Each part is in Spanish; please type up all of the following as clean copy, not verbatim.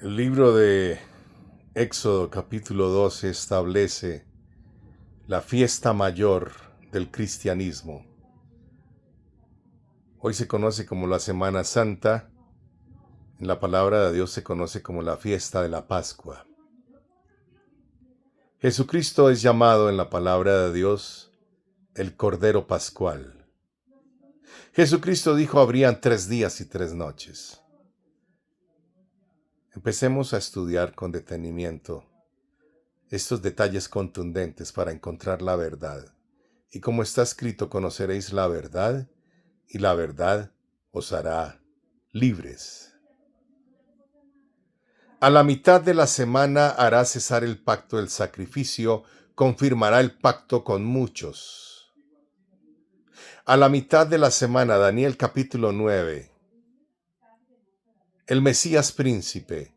El libro de Éxodo capítulo 12 establece la fiesta mayor del cristianismo. Hoy se conoce como la Semana Santa, en la palabra de Dios se conoce como la fiesta de la Pascua. Jesucristo es llamado en la palabra de Dios el Cordero Pascual. Jesucristo dijo habrían 3 días y 3 noches. Empecemos a estudiar con detenimiento estos detalles contundentes para encontrar la verdad. Y como está escrito, conoceréis la verdad, y la verdad os hará libres. A la mitad de la semana hará cesar el pacto del sacrificio, confirmará el pacto con muchos. A la mitad de la semana, Daniel capítulo 9, el Mesías príncipe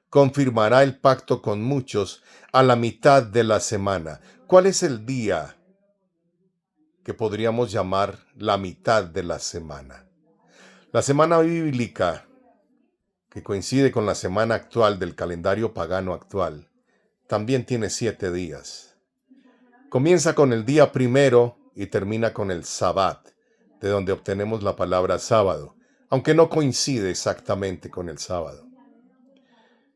confirmará el pacto con muchos a la mitad de la semana. ¿Cuál es el día que podríamos llamar la mitad de la semana? La semana bíblica, que coincide con la semana actual del calendario pagano actual, también tiene 7 días. Comienza con el día primero y termina con el Sabbat, de donde obtenemos la palabra sábado, aunque no coincide exactamente con el sábado.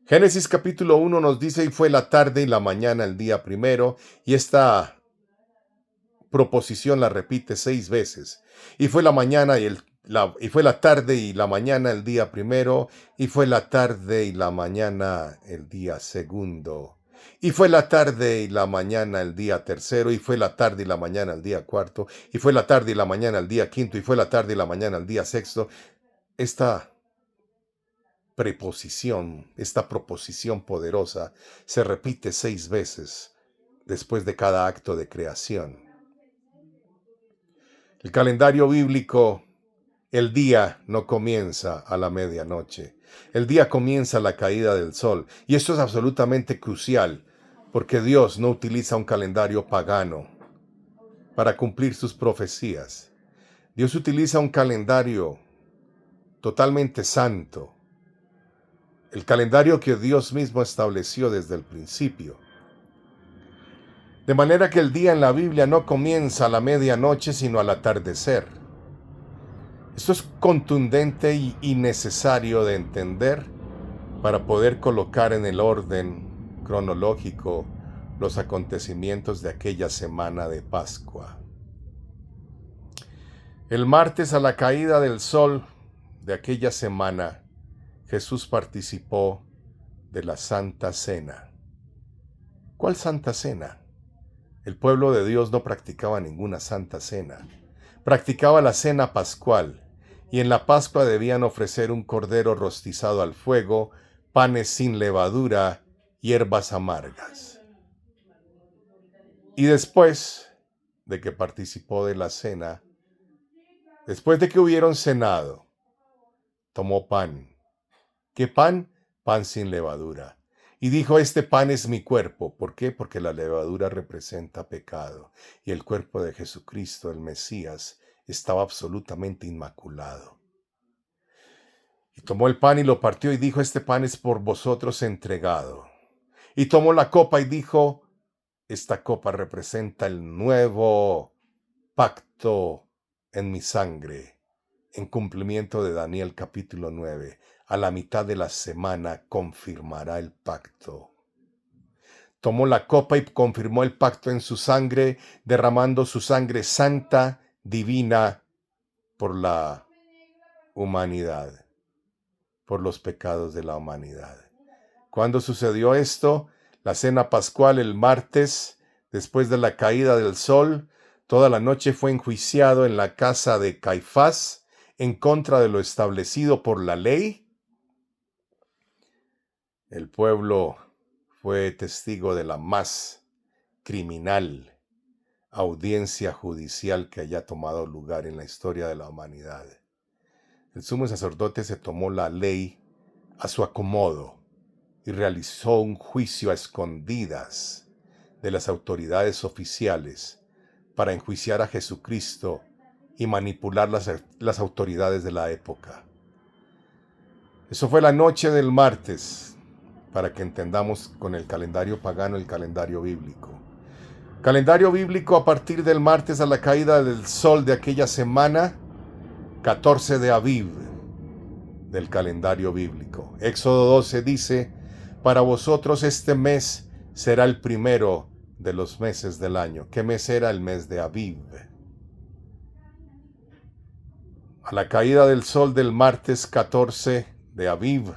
Génesis capítulo 1 nos dice, y fue la tarde y la mañana el día primero, y esta proposición la repite 6 veces. Y fue la mañana y fue la tarde y la mañana el día primero, y fue la tarde y la mañana el día segundo, y fue la tarde y la mañana el día tercero, y fue la tarde y la mañana el día cuarto, y fue la tarde y la mañana el día quinto, y fue la tarde y la mañana el día sexto. Esta preposición, esta proposición poderosa, se repite 6 veces después de cada acto de creación. El calendario bíblico, el día no comienza a la medianoche. El día comienza a la caída del sol. Y esto es absolutamente crucial, porque Dios no utiliza un calendario pagano para cumplir sus profecías. Dios utiliza un calendario totalmente santo, el calendario que Dios mismo estableció desde el principio. De manera que el día en la Biblia no comienza a la medianoche, sino al atardecer. Esto es contundente y necesario de entender para poder colocar en el orden cronológico los acontecimientos de aquella semana de Pascua. El martes, a la caída del sol de aquella semana, Jesús participó de la Santa Cena. ¿Cuál Santa Cena? El pueblo de Dios no practicaba ninguna Santa Cena. Practicaba la cena pascual, y en la Pascua debían ofrecer un cordero rostizado al fuego, panes sin levadura, hierbas amargas. Y después de que participó de la cena, después de que hubieron cenado, tomó pan. ¿Qué pan? Pan sin levadura. Y dijo, este pan es mi cuerpo. ¿Por qué? Porque la levadura representa pecado. Y el cuerpo de Jesucristo, el Mesías, estaba absolutamente inmaculado. Y tomó el pan y lo partió y dijo, este pan es por vosotros entregado. Y tomó la copa y dijo, esta copa representa el nuevo pacto en mi sangre, en cumplimiento de Daniel capítulo 9. A la mitad de la semana confirmará el pacto. Tomó la copa y confirmó el pacto en su sangre, derramando su sangre santa, divina, por la humanidad, por los pecados de la humanidad. ¿Cuándo sucedió esto? La cena pascual el martes, después de la caída del sol. Toda la noche fue enjuiciado en la casa de Caifás en contra de lo establecido por la ley. El pueblo fue testigo de la más criminal audiencia judicial que haya tomado lugar en la historia de la humanidad. El sumo sacerdote se tomó la ley a su acomodo y realizó un juicio a escondidas de las autoridades oficiales para enjuiciar a Jesucristo y manipular las autoridades de la época. Eso fue la noche del martes. para que entendamos con el calendario pagano el calendario bíblico. Calendario bíblico a partir del martes a la caída del sol de aquella semana, 14 de Aviv del calendario bíblico. Éxodo 12 dice, para vosotros este mes será el primero de los meses del año. ¿Qué mes era? El mes de Aviv. A la caída del sol del martes 14 de Aviv,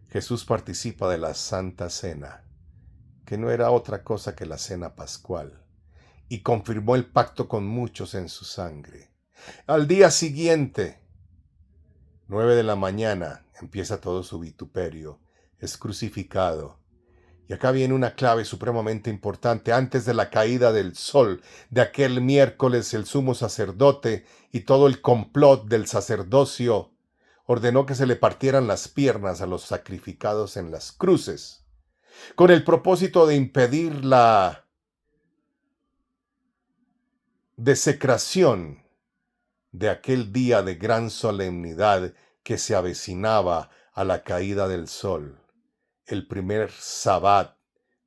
Jesús participa de la Santa Cena, que no era otra cosa que la cena pascual, y confirmó el pacto con muchos en su sangre. Al día siguiente, 9 de la mañana, empieza todo su vituperio, es crucificado. Y acá viene una clave supremamente importante. Antes de la caída del sol de aquel miércoles, el sumo sacerdote y todo el complot del sacerdocio ordenó que se le partieran las piernas a los sacrificados en las cruces, con el propósito de impedir la desecración de aquel día de gran solemnidad que se avecinaba a la caída del sol, el primer sabbat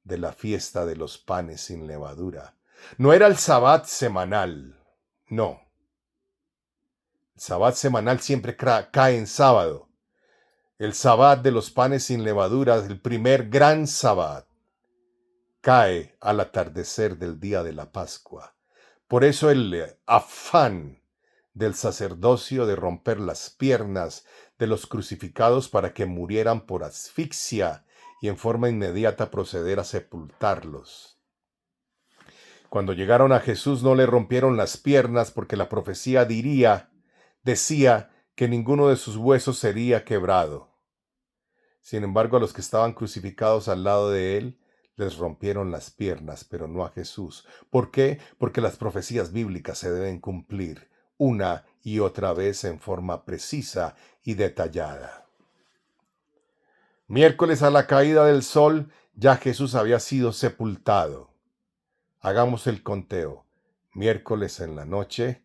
de la fiesta de los panes sin levadura. No era el sabbat semanal, no. El sabbat semanal siempre cae en sábado. El sabbat de los panes sin levadura, el primer gran sabbat, cae al atardecer del día de la Pascua. Por eso el afán del sacerdocio de romper las piernas de los crucificados para que murieran por asfixia y en forma inmediata proceder a sepultarlos. Cuando llegaron a Jesús no le rompieron las piernas porque la profecía decía que ninguno de sus huesos sería quebrado. Sin embargo, a los que estaban crucificados al lado de él, les rompieron las piernas, pero no a Jesús. ¿Por qué? Porque las profecías bíblicas se deben cumplir una y otra vez en forma precisa y detallada. Miércoles a la caída del sol, ya Jesús había sido sepultado. Hagamos el conteo. Miércoles en la noche,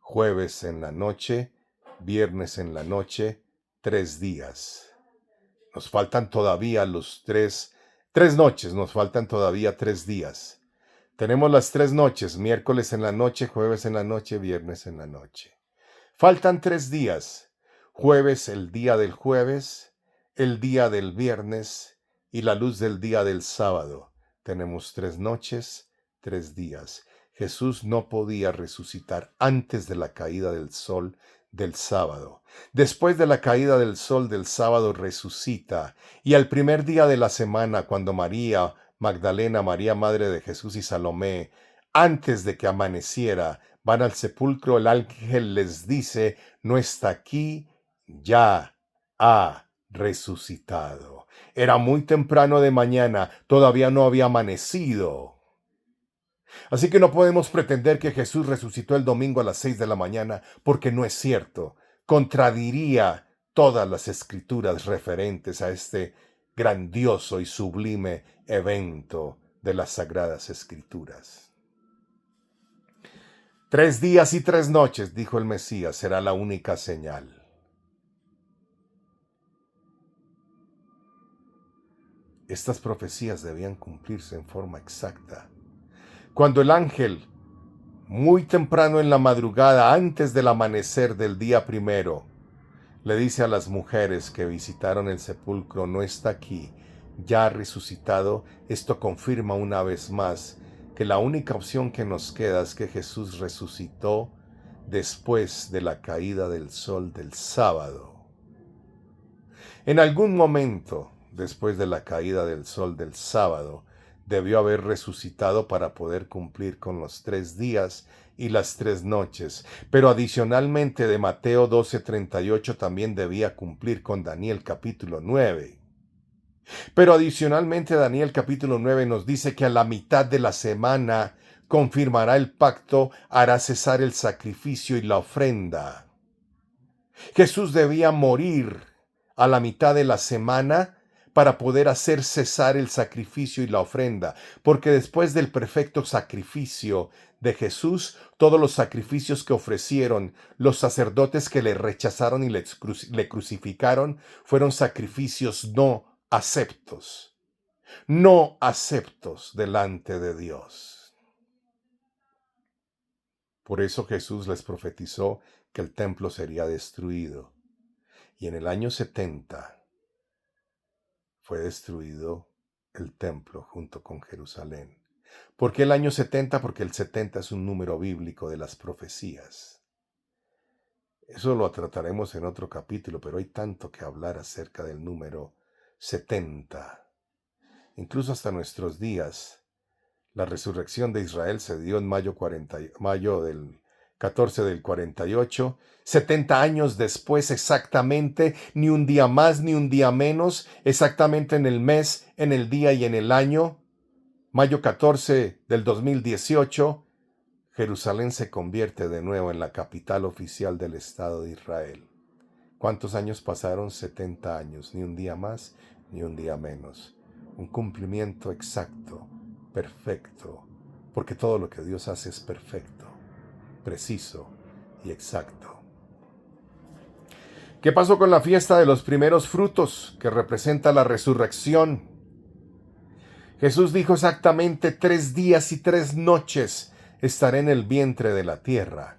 jueves en la noche, viernes en la noche, 3 días. Nos faltan todavía tres noches, nos faltan todavía 3 días. Tenemos las 3 noches, miércoles en la noche, jueves en la noche, viernes en la noche. Faltan 3 días, jueves el día del jueves, el día del viernes y la luz del día del sábado. Tenemos 3 noches, 3 días. Jesús no podía resucitar antes de la caída del sol del sábado. Después de la caída del sol del sábado resucita, y al primer día de la semana, cuando María Magdalena, María Madre de Jesús y Salomé, antes de que amaneciera, van al sepulcro, el ángel les dice, no está aquí, ya ha resucitado. Era muy temprano de mañana, todavía no había amanecido. Así que no podemos pretender que Jesús resucitó el domingo a las 6 de la mañana, porque no es cierto. Contradiría todas las escrituras referentes a este grandioso y sublime evento de las Sagradas Escrituras. 3 días y 3 noches, dijo el Mesías, será la única señal. Estas profecías debían cumplirse en forma exacta. Cuando el ángel, muy temprano en la madrugada, antes del amanecer del día primero, le dice a las mujeres que visitaron el sepulcro, no está aquí, ya ha resucitado, esto confirma una vez más que la única opción que nos queda es que Jesús resucitó después de la caída del sol del sábado. En algún momento, después de la caída del sol del sábado, debió haber resucitado para poder cumplir con los 3 días y las 3 noches, pero adicionalmente de Mateo 12:38 también debía cumplir con Daniel capítulo 9. Pero adicionalmente Daniel capítulo 9 nos dice que a la mitad de la semana confirmará el pacto, hará cesar el sacrificio y la ofrenda. Jesús debía morir a la mitad de la semana para poder hacer cesar el sacrificio y la ofrenda, porque después del perfecto sacrificio de Jesús, todos los sacrificios que ofrecieron los sacerdotes que le rechazaron y le crucificaron fueron sacrificios no aceptos delante de Dios. Por eso Jesús les profetizó que el templo sería destruido. Y en el año 70 fue destruido el templo junto con Jerusalén. ¿Por qué el año 70? Porque el 70 es un número bíblico de las profecías. Eso lo trataremos en otro capítulo, pero hay tanto que hablar acerca del número 70. Incluso hasta nuestros días, la resurrección de Israel se dio en mayo del 14 del 48, 70 años después exactamente, ni un día más ni un día menos, exactamente en el mes, en el día y en el año, mayo 14 del 2018, Jerusalén se convierte de nuevo en la capital oficial del Estado de Israel. ¿Cuántos años pasaron? 70 años, ni un día más ni un día menos. Un cumplimiento exacto, perfecto, porque todo lo que Dios hace es perfecto, preciso y exacto. ¿Qué pasó con la fiesta de los primeros frutos, que representa la resurrección? Jesús dijo exactamente 3 días y 3 noches estaré en el vientre de la tierra.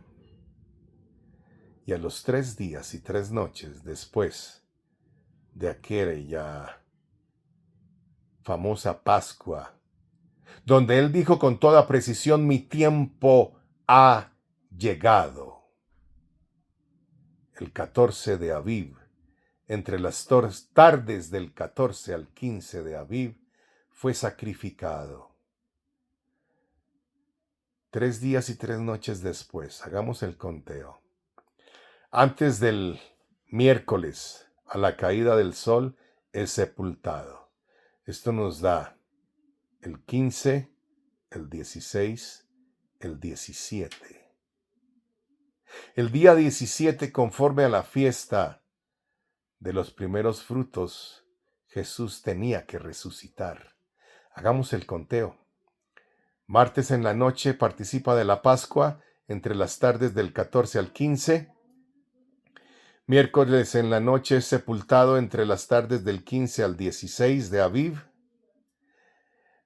Y a los 3 días y 3 noches después de aquella famosa Pascua, donde él dijo con toda precisión, mi tiempo ha llegado. El 14 de Aviv, entre las tardes del 14 al 15 de Aviv, fue sacrificado. 3 días y 3 noches después, hagamos el conteo. Antes del miércoles, a la caída del sol, es sepultado. Esto nos da el 15, el 16, el 17. El día 17, conforme a la fiesta de los primeros frutos, Jesús tenía que resucitar. Hagamos el conteo. Martes en la noche participa de la Pascua entre las tardes del 14 al 15. Miércoles en la noche es sepultado entre las tardes del 15 al 16 de Aviv.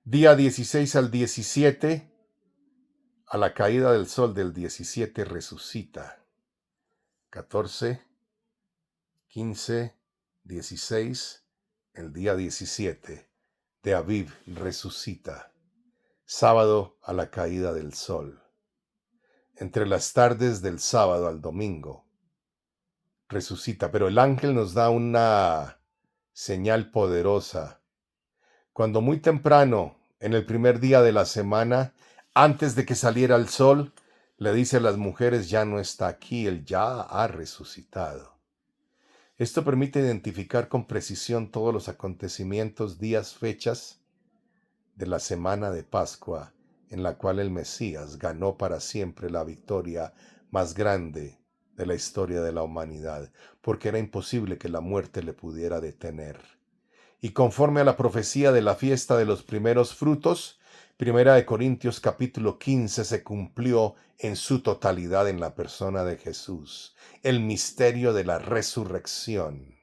Día 16 al 17, a la caída del sol del 17 resucita. 14, 15, 16, el día 17 de Aviv resucita. Sábado a la caída del sol. Entre las tardes del sábado al domingo resucita, pero el ángel nos da una señal poderosa. Cuando muy temprano, en el primer día de la semana, antes de que saliera el sol, le dice a las mujeres, ya no está aquí, él ya ha resucitado. Esto permite identificar con precisión todos los acontecimientos, días, fechas de la semana de Pascua, en la cual el Mesías ganó para siempre la victoria más grande de la historia de la humanidad, porque era imposible que la muerte le pudiera detener. Y conforme a la profecía de la fiesta de los primeros frutos, 1 Corintios capítulo 15 se cumplió en su totalidad en la persona de Jesús, el misterio de la resurrección.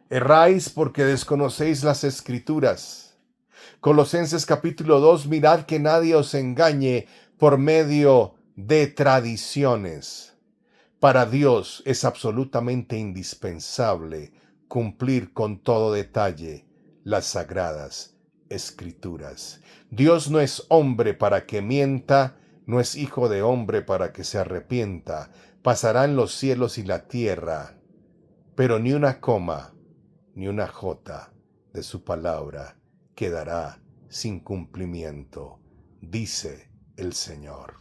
Erráis porque desconocéis las Escrituras. Colosenses capítulo 2, mirad que nadie os engañe por medio de tradiciones. Para Dios es absolutamente indispensable cumplir con todo detalle las sagradas Escrituras. Dios no es hombre para que mienta, no es hijo de hombre para que se arrepienta. Pasarán los cielos y la tierra, pero ni una coma, ni una jota de su palabra quedará sin cumplimiento, dice el Señor.